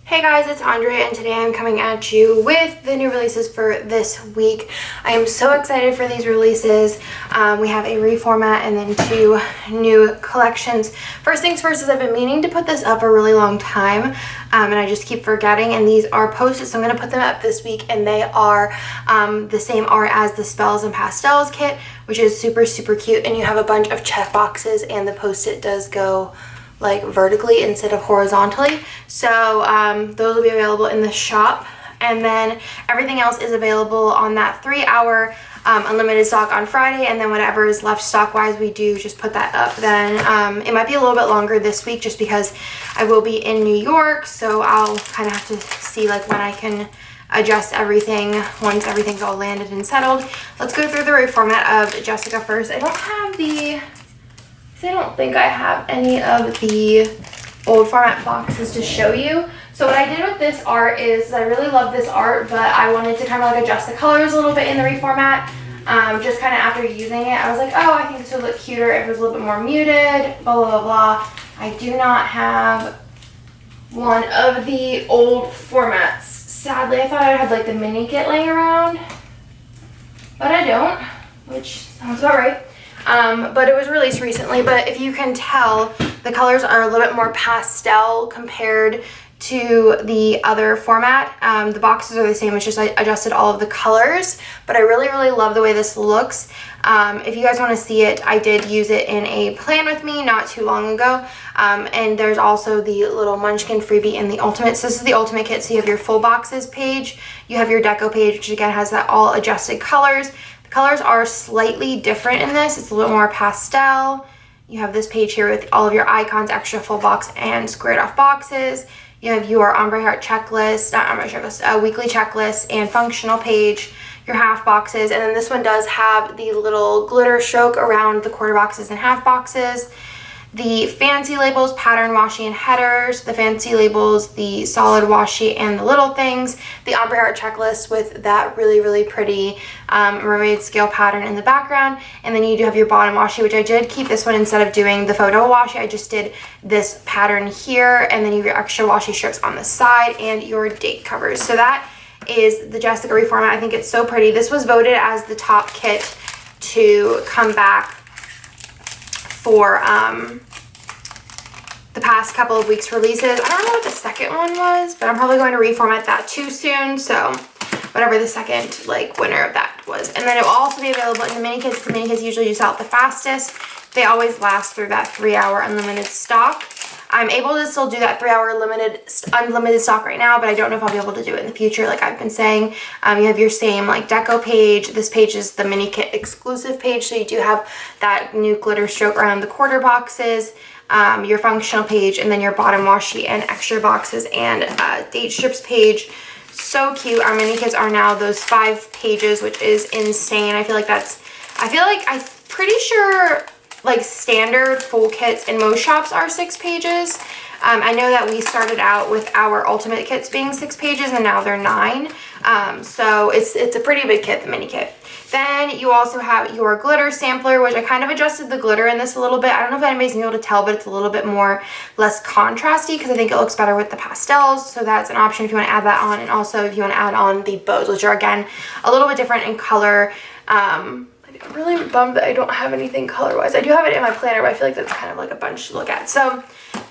Hey guys, it's Andrea and today I'm coming at you with the new releases for this week. I am so excited for these releases. We have a reformat and then two new collections. First things first is I've been meaning to put this up a really long time and I just keep forgetting, and these are posted, so I'm going to put them up this week, and they are the same art as the Spells and Pastels kit, which is super cute, and you have a bunch of check boxes and the post-it does go like vertically instead of horizontally. So those will be available in the shop, and then everything else is available on that 3-hour unlimited stock on Friday, and then whatever is left stock wise we do just put that up. Then it might be a little bit longer this week just because I will be in New York, so I'll kind of have to see like when I can adjust everything once everything's all landed and settled. Let's go through the reformat of Jessica first. I don't think I have any of the old format boxes to show you. So what I did with this art is I really love this art, but I wanted to kind of like adjust the colors a little bit in the reformat. Just kind of after using it, I was like, oh, I think this would look cuter if it was a little bit more muted, blah, blah, blah. I do not have one of the old formats. Sadly, I thought I would have like the mini kit laying around, but I don't, which sounds about right. But it was released recently, but if you can tell, the colors are a little bit more pastel compared to the other format. The boxes are the same, it's just I adjusted all of the colors, but I really love the way this looks. If you guys want to see it, I did use it in a plan with me not too long ago, and there's also the little Munchkin freebie in the Ultimate. So this is the Ultimate kit, so you have your full boxes page, you have your deco page, which again has that all adjusted colors. Colors are slightly different in this. It's a little more pastel. You have this page here with all of your icons, extra full box and squared off boxes. You have your ombre heart checklist, not ombre checklist, weekly checklist and functional page, your half boxes. And then this one does have the little glitter stroke around the quarter boxes and half boxes. The fancy labels, pattern washi and headers, the fancy labels, the solid washi and the little things, the ombre heart checklist with that really pretty mermaid scale pattern in the background, and then you do have your bottom washi, which I did keep this one instead of doing the photo washi. I just did this pattern here, and then you have your extra washi strips on the side and your date covers. So that is the Jessica reformat. I think it's so pretty. This was voted as the top kit to come back for the past couple of weeks releases. I don't know what the second one was, but I'm probably going to reformat that too soon, so whatever the second like winner of that was. And then it will also be available in the mini kits. The mini kits usually do sell out the fastest. They always last through that 3-hour unlimited stock. I'm able to still do that 3-hour unlimited stock right now, but I don't know if I'll be able to do it in the future like I've been saying. You have your same like deco page. This page is the mini kit exclusive page, so you do have that new glitter stroke around the quarter boxes, your functional page, and then your bottom washi and extra boxes and date strips page. So cute. Our mini kits are now those 5 pages, which is insane. I'm pretty sure like standard full kits in most shops are 6 pages. I know that we started out with our Ultimate kits being 6 pages and now they're 9. So it's a pretty big kit, the mini kit. Then you also have your glitter sampler, which I kind of adjusted the glitter in this a little bit. I don't know if anybody's gonna be able to tell, but it's a little bit less contrasty because I think it looks better with the pastels. So that's an option if you want to add that on, and also if you want to add on the bows, which are again a little bit different in color. I'm really bummed that I don't have anything color-wise. I do have it in my planner, but I feel like that's kind of like a bunch to look at. So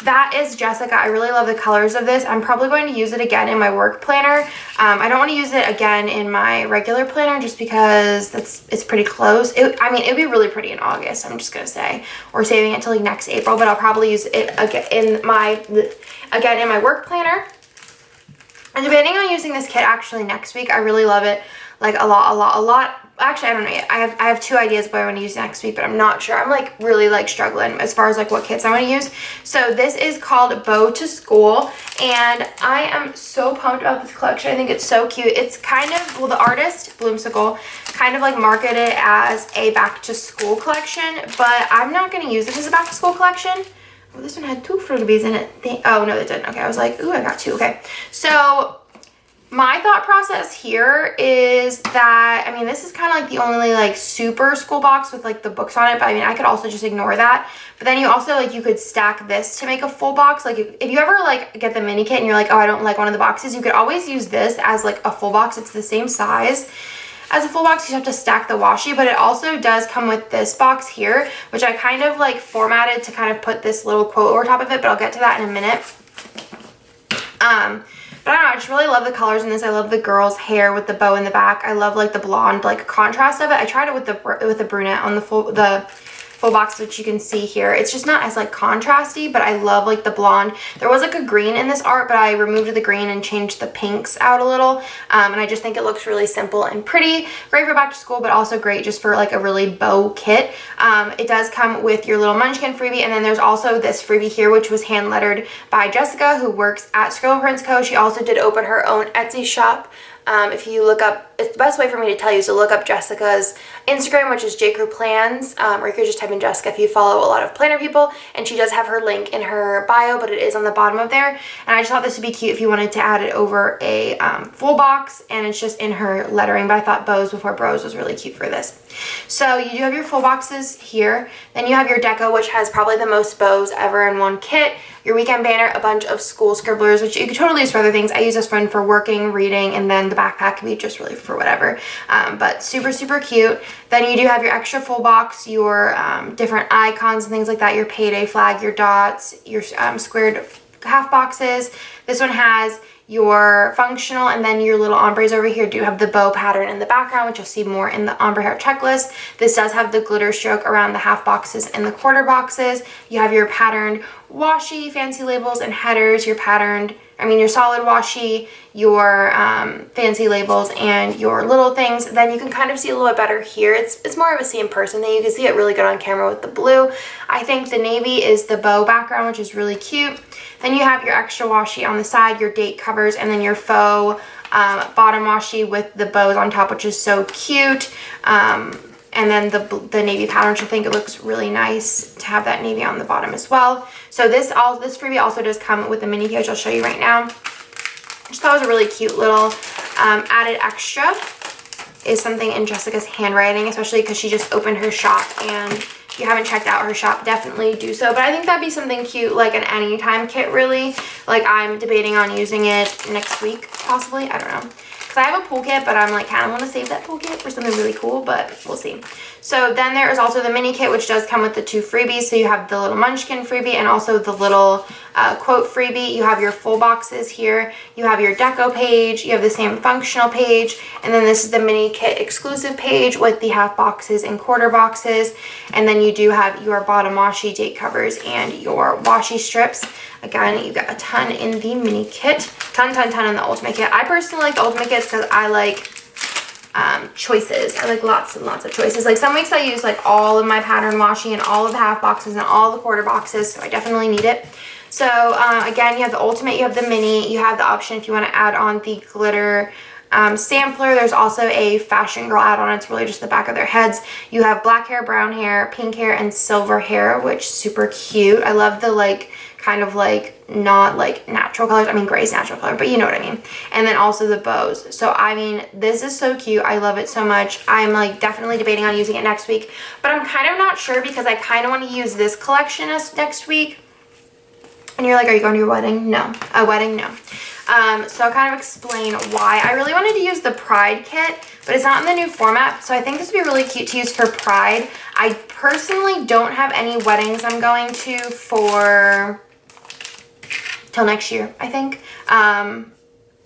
that is Jessica. I really love the colors of this. I'm probably going to use it again in my work planner. I don't want to use it again in my regular planner just because it's pretty close. It'd be really pretty in August, I'm just going to say, or saving it till like next April, but I'll probably use it again in my work planner. And depending on using this kit actually next week, I really love it like a lot. Actually, I don't know yet. I have 2 ideas of what I want to use next week, but I'm not sure. I'm like really like struggling as far as like what kits I want to use. So this is called Bow to School, and I am so pumped about this collection. I think it's so cute. It's kind of, well, the artist, Bloomsicle, kind of like marketed it as a back to school collection, but I'm not going to use it as a back to school collection. Oh, this one had 2 Fruity Bees in it. Oh, no, it didn't. Okay, I was like, ooh, I got 2. Okay, so My thought process here is that, I mean, this is kind of like the only like super school box with like the books on it, but I mean, I could also just ignore that. But then you also like, you could stack this to make a full box. Like if you ever like get the mini kit and you're like, oh, I don't like one of the boxes, you could always use this as like a full box. It's the same size as a full box. You have to stack the washi, but it also does come with this box here, which I kind of like formatted to kind of put this little quote over top of it, but I'll get to that in a minute. But I don't know, I just really love the colors in this. I love the girl's hair with the bow in the back. I love like the blonde like contrast of it. I tried it with the brunette on the full box, which you can see here. It's just not as like contrasty, but I love like the blonde. There was like a green in this art, but I removed the green and changed the pinks out a little. And I just think it looks really simple and pretty. Great for back to school, but also great just for like a really bow kit. It does come with your little munchkin freebie, and then there's also this freebie here, which was hand lettered by Jessica, who works at Scribble Prints Co. She also did open her own Etsy shop. If you look up, it's the best way for me to tell you is to look up Jessica's Instagram, which is jcrewplans, or you could just type in Jessica if you follow a lot of planner people, and she does have her link in her bio, but it is on the bottom of there. And I just thought this would be cute if you wanted to add it over a full box, and it's just in her lettering, but I thought bows before bros was really cute for this. So you do have your full boxes here. Then you have your deco, which has probably the most bows ever in one kit. Your weekend banner, a bunch of school scribblers, which you could totally use for other things. I use this one for working, reading, and then the backpack can be just really for whatever. But super, super cute. Then you do have your extra full box, your different icons and things like that, your payday flag, your dots, your squared half boxes. This one has your functional, and then your little ombres over here do have the bow pattern in the background, which you'll see more in the ombre hair checklist. This does have the glitter stroke around the half boxes and the quarter boxes. You have your patterned washi, fancy labels and headers, your solid washi, your fancy labels, and your little things. Then you can kind of see a little bit better here. It's more of a see in person thing. You can see it really good on camera with the blue. I think the navy is the bow background, which is really cute. Then you have your extra washi on the side, your date covers, and then your faux bottom washi with the bows on top, which is so cute. And then the navy pattern, which I think it looks really nice to have that navy on the bottom as well. So this freebie also does come with a mini page. I'll show you right now. I just thought it was a really cute little added extra. Is something in Jessica's handwriting, especially because she just opened her shop, and if you haven't checked out her shop, definitely do so. But I think that'd be something cute, like an anytime kit, really. Like, I'm debating on using it next week, possibly. I don't know. Because I have a pool kit, but I'm like, kind of want to save that pool kit for something really cool, but we'll see. So then there is also the mini kit, which does come with the 2 freebies. So you have the little munchkin freebie and also the little quote freebie. You have your full boxes here. You have your deco page. You have the same functional page. And then this is the mini kit exclusive page with the half boxes and quarter boxes. And then you do have your bottom washi, date covers, and your washi strips. Again, you got a ton in the mini kit. Ton in the ultimate kit. I personally like the ultimate kits because I like choices. I like lots and lots of choices. Like, some weeks I use like all of my pattern washi and all of the half boxes and all the quarter boxes, so I definitely need it. So again, you have the ultimate, you have the mini, you have the option if you want to add on the glitter sampler. There's also a fashion girl add-on. It's really just the back of their heads. You have black hair, brown hair, pink hair, and silver hair, which is super cute. I love the like kind of like not like natural colors. I mean, gray is natural color, but you know what I mean. And then also the bows. So I mean, this is so cute. I love it so much. I'm like definitely debating on using it next week, but I'm kind of not sure because I kind of want to use this collection as next week. And you're like, are you going to your wedding? No. A wedding? No. So I'll kind of explain why. I really wanted to use the Pride kit, but it's not in the new format. So I think this would be really cute to use for Pride. I personally don't have any weddings I'm going to for till next year, I think.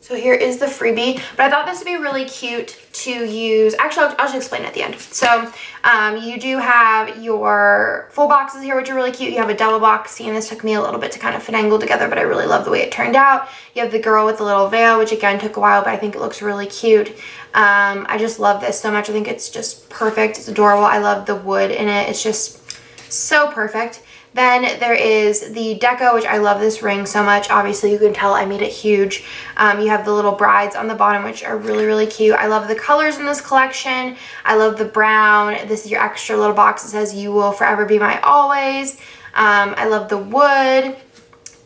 So here is the freebie, but I thought this would be really cute to use. Actually, I'll just explain it at the end. So you do have your full boxes here, which are really cute. You have a double box. See, and this took me a little bit to kind of finagle together, but I really love the way it turned out. You have the girl with the little veil, which again took a while, but I think it looks really cute. I just love this so much. I think it's just perfect. It's adorable. I love the wood in it. It's just so perfect. Then there is the deco, which I love this ring so much. Obviously, you can tell I made it huge. You have the little brides on the bottom, which are really, really cute. I love the colors in this collection. I love the brown. This is your extra little box that says, "You will forever be my always." I love the wood.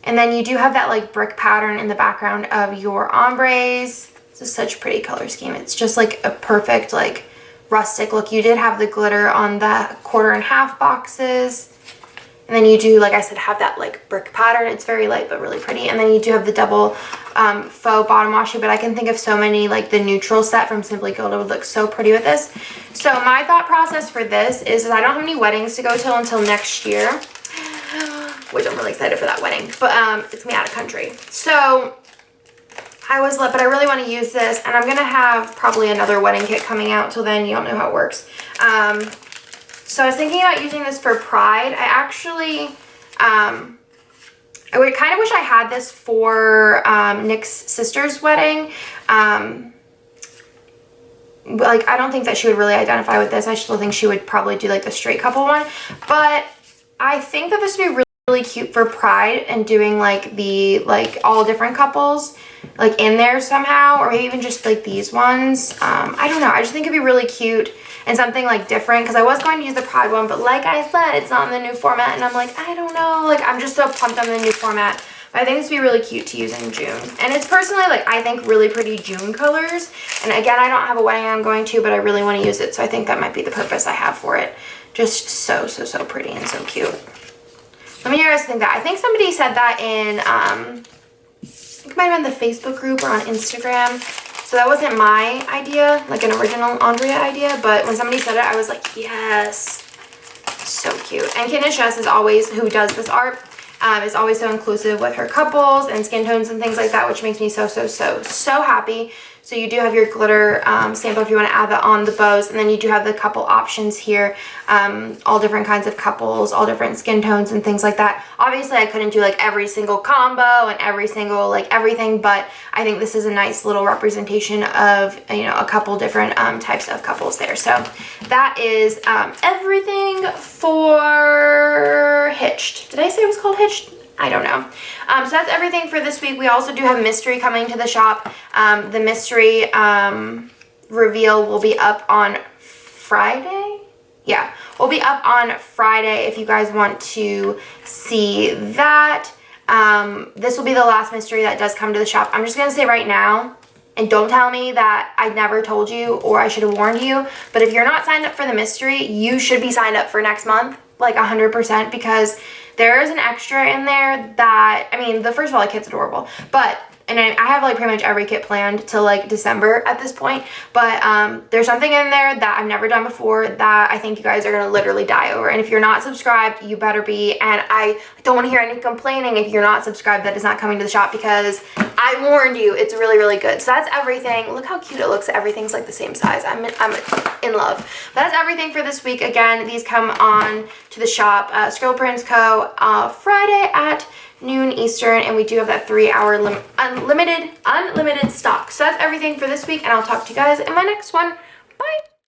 And then you do have that like brick pattern in the background of your ombres. This is such a pretty color scheme. It's just like a perfect like rustic look. You did have the glitter on the 1/4 boxes. And then you do, like I said, have that like brick pattern. It's very light but really pretty. And then you do have the double faux bottom washi, but I can think of so many, like the neutral set from Simply Gilded would look so pretty with this. So my thought process for this is I don't have any weddings to go till until next year, which I'm really excited for that wedding, but it's me out of country. So but I really want to use this, and I'm going to have probably another wedding kit coming out till then. You don't know how it works. So I was thinking about using this for Pride. I actually, I would kind of wish I had this for Nick's sister's wedding. Like, I don't think that she would really identify with this. I still think she would probably do like the straight couple one. But I think that this would be really, really cute for Pride and doing like the, like all different couples like in there somehow, or maybe even just like these ones. I don't know. I just think it'd be really cute. And something like different, because I was going to use the Pride one, but like I said, it's not in the new format, and I'm like, I don't know, like I'm just so pumped on the new format. But I think this would be really cute to use in June. And it's personally, like, I think really pretty June colors. And again, I don't have a wedding I'm going to, but I really want to use it, so I think that might be the purpose I have for it. Just so, so, so pretty and so cute. Let me hear you guys think that. I think somebody said that in, I think it might have been the Facebook group or on Instagram. So that wasn't my idea, like an original Andrea idea, but when somebody said it, I was like, yes, so cute. And Candace Jess is always, who does this art, is always so inclusive with her couples and skin tones and things like that, which makes me so, so, so, so happy. So you do have your glitter sample if you want to add that on the bows, and then you do have the couple options here, all different kinds of couples, all different skin tones and things like that. Obviously, I couldn't do like every single combo and every single like everything, but I think this is a nice little representation of, you know, a couple different types of couples there. So that is everything for Hitched. Did I say it was called Hitched? I don't know. So that's everything for this week. We also do have mystery coming to the shop. The mystery reveal will be up on Friday. Yeah, will be up on Friday if you guys want to see that. This will be the last mystery that does come to the shop. I'm just going to say right now, and don't tell me that I never told you or I should have warned you, but if you're not signed up for the mystery, you should be signed up for next month, like 100%, because there is an extra in there that, I mean, first of all, the kit's adorable, but, and I have like pretty much every kit planned till like December at this point, but there's something in there that I've never done before that I think you guys are gonna literally die over. And if you're not subscribed, you better be. And I don't want to hear any complaining if you're not subscribed that is not coming to the shop, because I warned you, it's really, really good. So that's everything. Look how cute it looks. Everything's like the same size. I'm in love. But that's everything for this week. Again, these come on to the shop, Scribble Prints Co. Friday at noon Eastern, and we do have that 3-hour unlimited stock. So that's everything for this week, and I'll talk to you guys in my next one.